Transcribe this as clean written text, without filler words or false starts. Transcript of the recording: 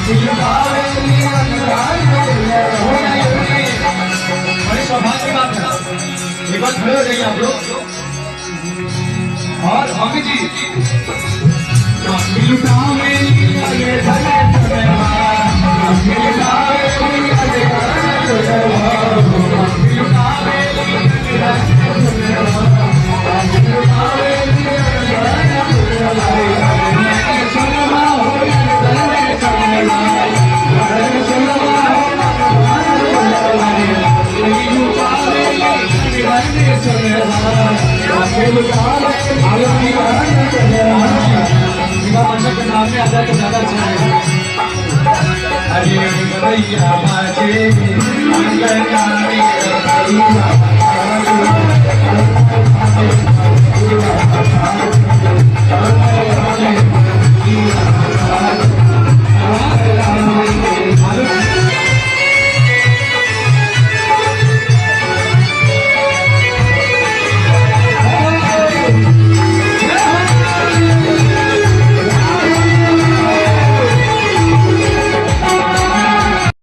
बड़ी सौभाग्य की बात है। एक बार खड़े हो जाइए आप लोग। और अमित जी नाम में आता है तो ज्यादा अच्छा है। अरे भैया बाजे